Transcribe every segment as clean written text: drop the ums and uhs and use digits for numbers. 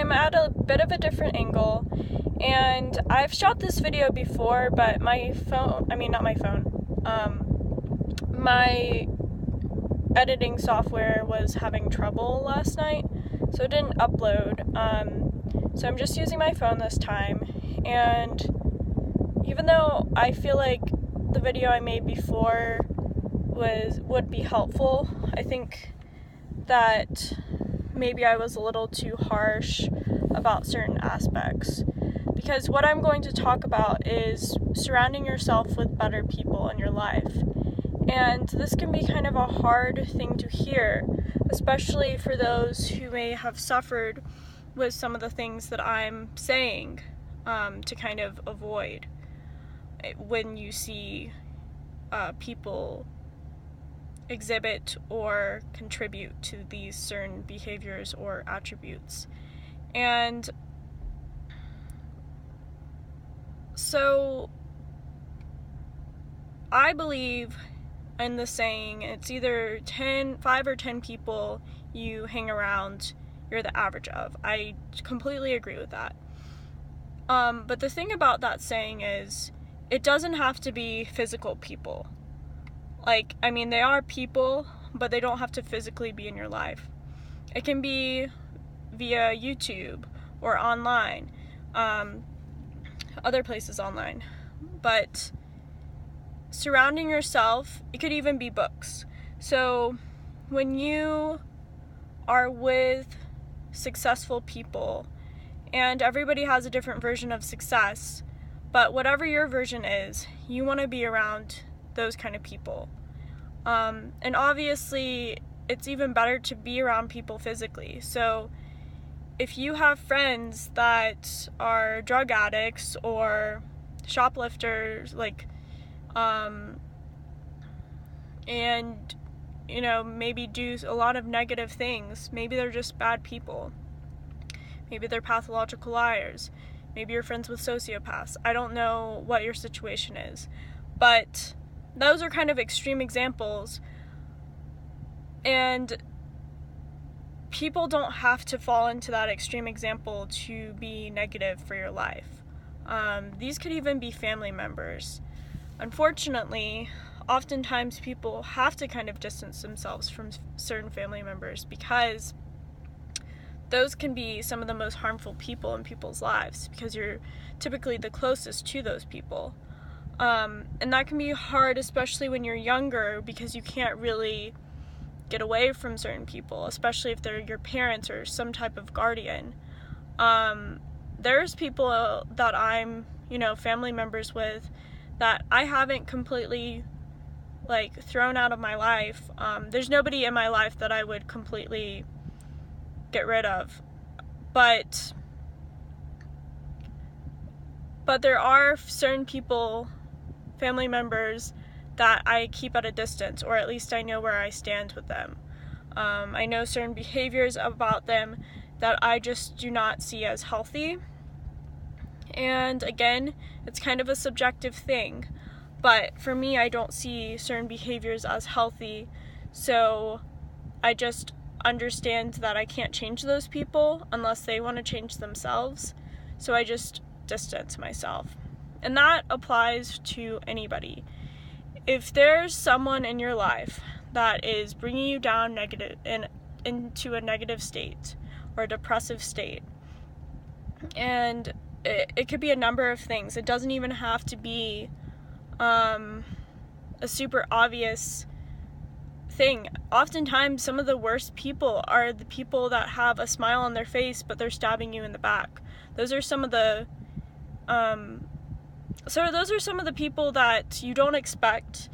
I'm at a bit of a different angle, and I've shot this video before, but my editing software was having trouble last night, so it didn't upload. So I'm just using my phone this time, and even though I feel like the video I made before would be helpful, I think that maybe I was a little too harsh about certain aspects, because what I'm going to talk about is surrounding yourself with better people in your life. And this can be kind of a hard thing to hear, especially for those who may have suffered with some of the things that I'm saying, to kind of avoid when you see people exhibit or contribute to these certain behaviors or attributes. And so I believe in the saying, it's either 5 or 10 people you hang around, you're the average of. I completely agree with that. But the thing about that saying is, it doesn't have to be physical people. They are people, but they don't have to physically be in your life. It can be via YouTube or online, other places online. But surrounding yourself, it could even be books. So when you are with successful people, and everybody has a different version of success, but whatever your version is, you want to be around those kind of people. And obviously, it's even better to be around people physically. So if you have friends that are drug addicts or shoplifters, and maybe do a lot of negative things, maybe they're just bad people, maybe they're pathological liars, maybe you're friends with sociopaths. I don't know what your situation is, but those are kind of extreme examples, and people don't have to fall into that extreme example to be negative for your life. These could even be family members. Unfortunately, oftentimes people have to kind of distance themselves from certain family members because those can be some of the most harmful people in people's lives, because you're typically the closest to those people. And that can be hard, especially when you're younger, because you can't really get away from certain people, especially if they're your parents or some type of guardian. There's people that I'm, family members with, that I haven't completely, thrown out of my life. There's nobody in my life that I would completely get rid of. But there are certain people, family members, that I keep at a distance, or at least I know where I stand with them. I know certain behaviors about them that I just do not see as healthy. And again, it's kind of a subjective thing, but for me, I don't see certain behaviors as healthy, so I just understand that I can't change those people unless they want to change themselves, so I just distance myself. And that applies to anybody. If there's someone in your life that is bringing you down into a negative state or a depressive state, and it could be a number of things. It doesn't even have to be a super obvious thing. Oftentimes, some of the worst people are the people that have a smile on their face, but they're stabbing you in the back. Those are some of the people that you don't expect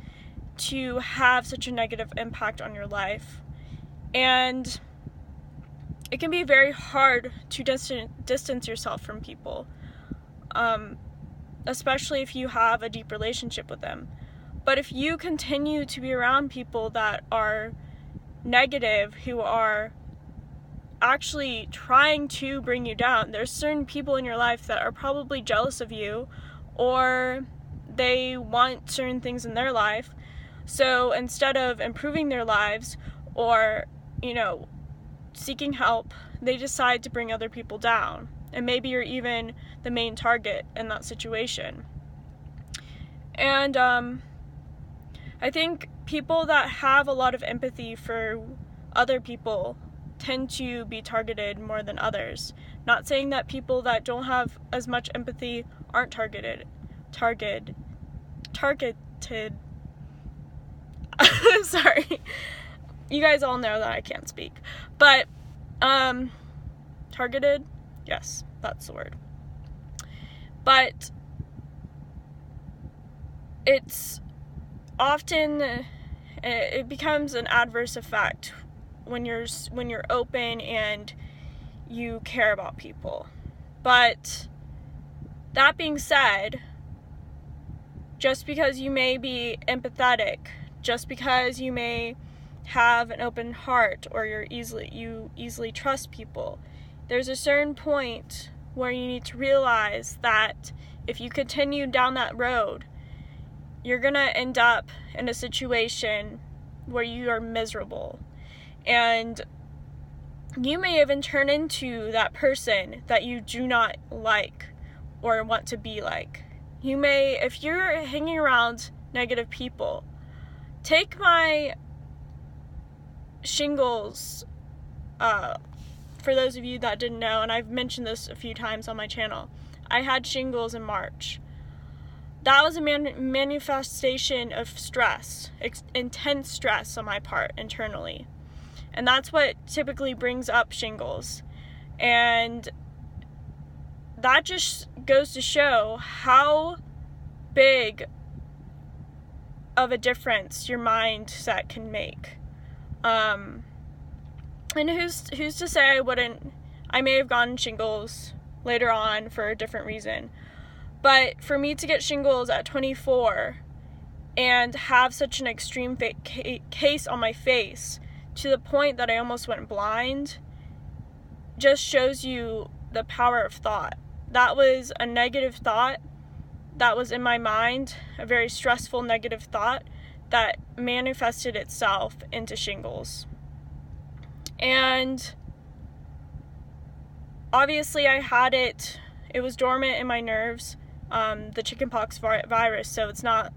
to have such a negative impact on your life. And it can be very hard to distance yourself from people, especially if you have a deep relationship with them. But if you continue to be around people that are negative, who are actually trying to bring you down, there's certain people in your life that are probably jealous of you, or they want certain things in their life. So instead of improving their lives or, seeking help, they decide to bring other people down. And maybe you're even the main target in that situation. And I think people that have a lot of empathy for other people tend to be targeted more than others. Not saying that people that don't have as much empathy aren't targeted. Sorry. You guys all know that I can't speak. But, targeted? Yes, that's the word. But it's often, it becomes an adverse effect when you're open and you care about people. But that being said, just because you may be empathetic, just because you may have an open heart, or you easily trust people, there's a certain point where you need to realize that if you continue down that road, you're gonna end up in a situation where you are miserable. And you may even turn into that person that you do not like or want to be like. You may, if you're hanging around negative people, take my shingles, for those of you that didn't know, and I've mentioned this a few times on my channel, I had shingles in March. That was a manifestation of stress, intense stress on my part internally. And that's what typically brings up shingles. And that just goes to show how big of a difference your mindset can make. And who's to say I may have gotten shingles later on for a different reason. But for me to get shingles at 24 and have such an extreme case on my face, to the point that I almost went blind, just shows you the power of thought. That was a negative thought that was in my mind, a very stressful negative thought that manifested itself into shingles. And obviously I had it was dormant in my nerves, the chickenpox virus, so that's not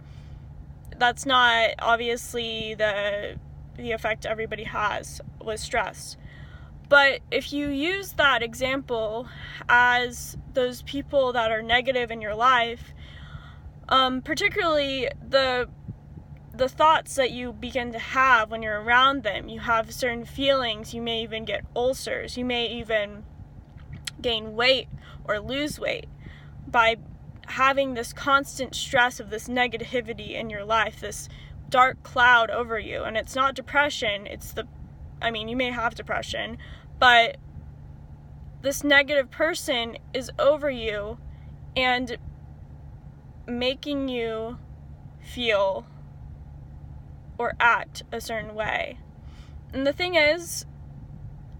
obviously the effect everybody has with stress. But if you use that example as those people that are negative in your life, particularly the thoughts that you begin to have when you're around them, you have certain feelings, you may even get ulcers, you may even gain weight or lose weight by having this constant stress of this negativity in your life, this dark cloud over you. And it's not depression, you may have depression, but this negative person is over you and making you feel or act a certain way. And the thing is,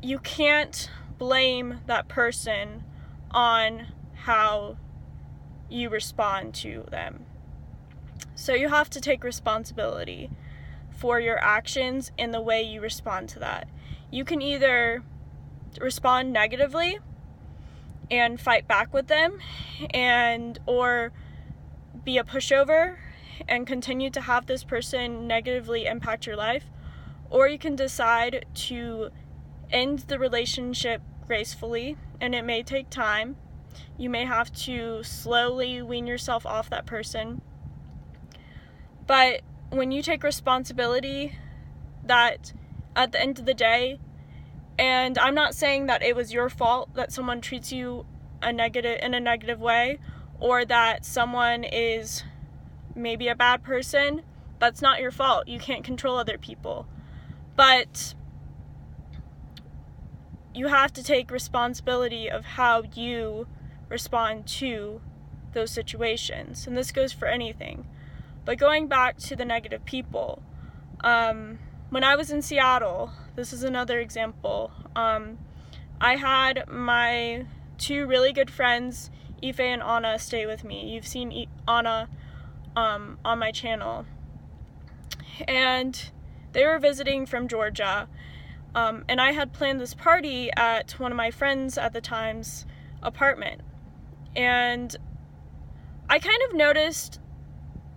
you can't blame that person on how you respond to them. So you have to take responsibility for your actions and the way you respond to that. You can either respond negatively and fight back with them, or be a pushover and continue to have this person negatively impact your life, or you can decide to end the relationship gracefully, and it may take time. You may have to slowly wean yourself off that person. But when you take responsibility that at the end of the day, and I'm not saying that it was your fault that someone treats you in a negative way, or that someone is maybe a bad person, that's not your fault. You can't control other people. But you have to take responsibility of how you respond to those situations. And this goes for anything. But going back to the negative people, when I was in Seattle, this is another example. I had my two really good friends, Ife and Anna, stay with me. You've seen Anna on my channel. And they were visiting from Georgia. And I had planned this party at one of my friends at the time's apartment. And I kind of noticed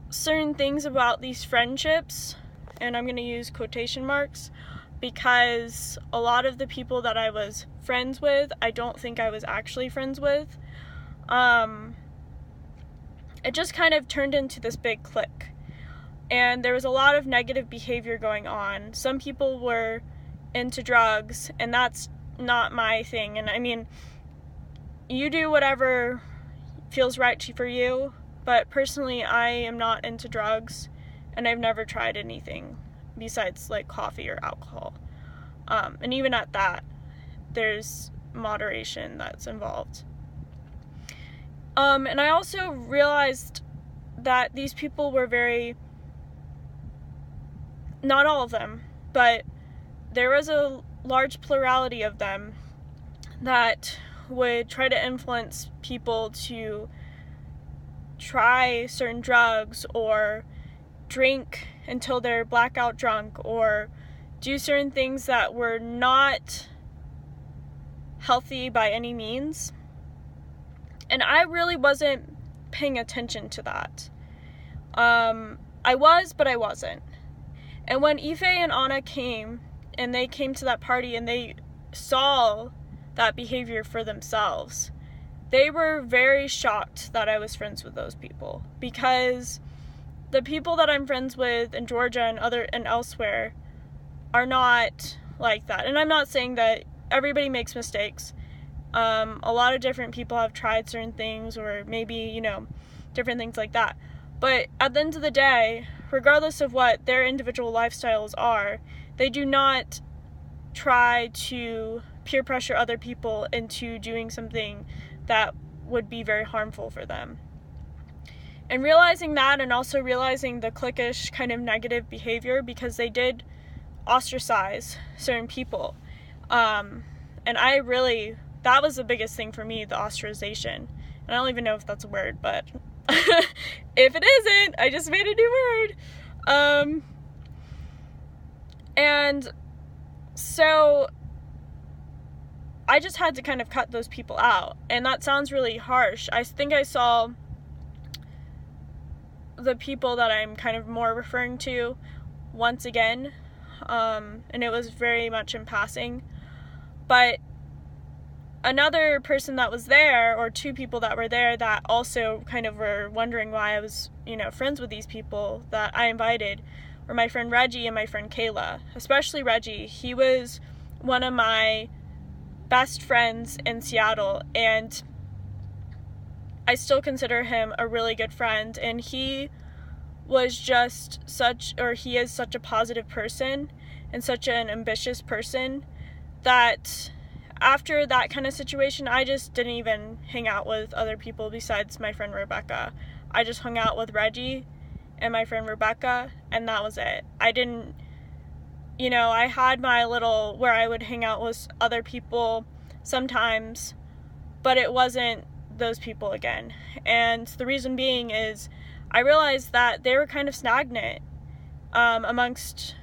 certain things about these friendships, and I'm going to use quotation marks, because a lot of the people that I was friends with, I don't think I was actually friends with. It just kind of turned into this big clique. And there was a lot of negative behavior going on. Some people were into drugs, and that's not my thing. And I mean, you do whatever feels right for you, but personally, I am not into drugs, and I've never tried anything besides like coffee or alcohol. And even at that, there's moderation that's involved. And I also realized that these people were not all of them, but there was a large plurality of them that would try to influence people to try certain drugs or drink until they're blackout drunk or do certain things that were not healthy by any means. And I really wasn't paying attention to that. I was, but I wasn't. And when Ife and Anna came, and they came to that party and they saw that behavior for themselves, they were very shocked that I was friends with those people, because the people that I'm friends with in Georgia and elsewhere are not like that. And I'm not saying that everybody makes mistakes. A lot of different people have tried certain things, or maybe, different things like that. But at the end of the day, regardless of what their individual lifestyles are, they do not try to peer pressure other people into doing something that would be very harmful for them. And realizing that, and also realizing the cliquish kind of negative behavior, because they did ostracize certain people. And that was the biggest thing for me, the ostracization. And I don't even know if that's a word, but if it isn't, I just made a new word. And so I just had to kind of cut those people out. And that sounds really harsh. I think I saw the people that I'm kind of more referring to once again. And it was very much in passing. But another person that was there, or two people that were there that also kind of were wondering why I was, friends with these people that I invited, were my friend Reggie and my friend Kayla. Especially Reggie. He was one of my best friends in Seattle, and I still consider him a really good friend, and he was just he is such a positive person and such an ambitious person that after that kind of situation, I just didn't even hang out with other people besides my friend Rebecca. I just hung out with Reggie and my friend Rebecca, and that was it. I didn't, I had my little where I would hang out with other people sometimes, but it wasn't those people again. And the reason being is I realized that they were kind of stagnant amongst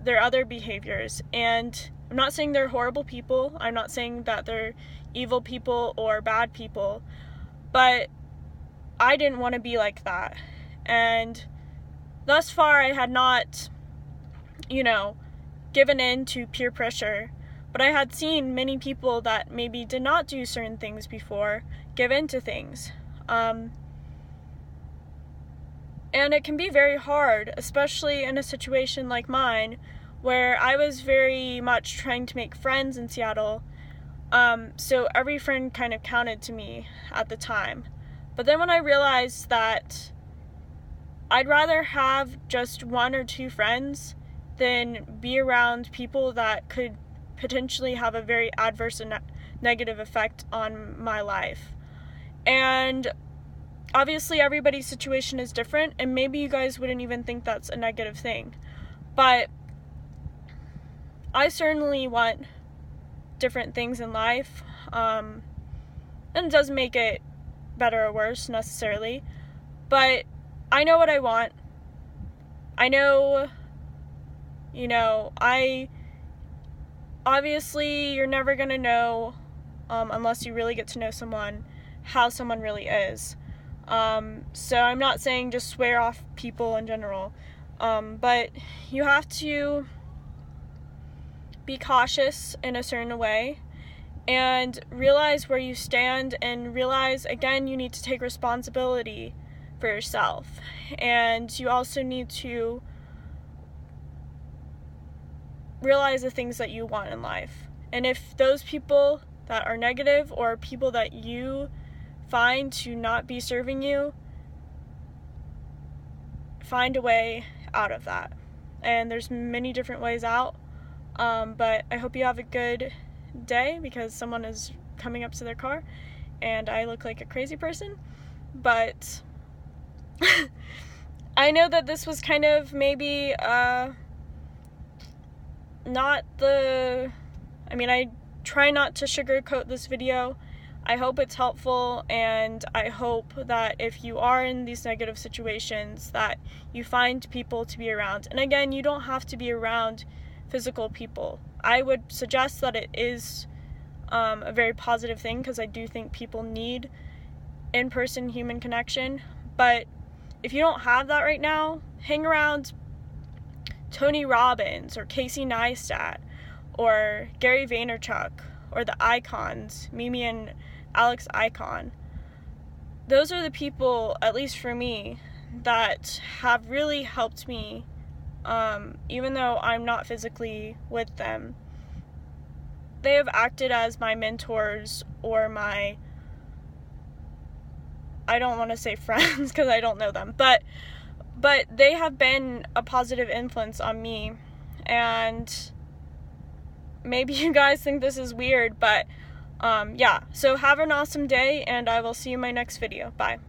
their other behaviors. And I'm not saying they're horrible people. I'm not saying that they're evil people or bad people. But I didn't want to be like that. And thus far, I had not, given in to peer pressure. But I had seen many people that maybe did not do certain things before give in to things. And it can be very hard, especially in a situation like mine, where I was very much trying to make friends in Seattle. So every friend kind of counted to me at the time. But then when I realized that I'd rather have just one or two friends than be around people that could potentially have a very adverse and negative effect on my life. And obviously everybody's situation is different, and maybe you guys wouldn't even think that's a negative thing. But I certainly want different things in life, and it doesn't make it better or worse necessarily, but I know what I want. I know, obviously you're never gonna know, unless you really get to know someone, how someone really is. So I'm not saying just swear off people in general, but you have to be cautious in a certain way and realize where you stand, and realize, again, you need to take responsibility for yourself, and you also need to realize the things that you want in life. And if those people that are negative, or people that you find to not be serving you, find a way out of that. And there's many different ways out, but I hope you have a good day, because someone is coming up to their car and I look like a crazy person. But I know that this was kind of maybe not the, I try not to sugarcoat this video. I hope it's helpful, and I hope that if you are in these negative situations, that you find people to be around. And again, you don't have to be around physical people. I would suggest that it is a very positive thing, because I do think people need in-person human connection. But if you don't have that right now, hang around Tony Robbins or Casey Neistat or Gary Vaynerchuk or the icons, Mimi and Alex Icon. Those are the people, at least for me, that have really helped me, even though I'm not physically with them. They have acted as my mentors, or my, I don't want to say friends because I don't know them, but they have been a positive influence on me. And maybe you guys think this is weird, but yeah, so have an awesome day, and I will see you in my next video. Bye.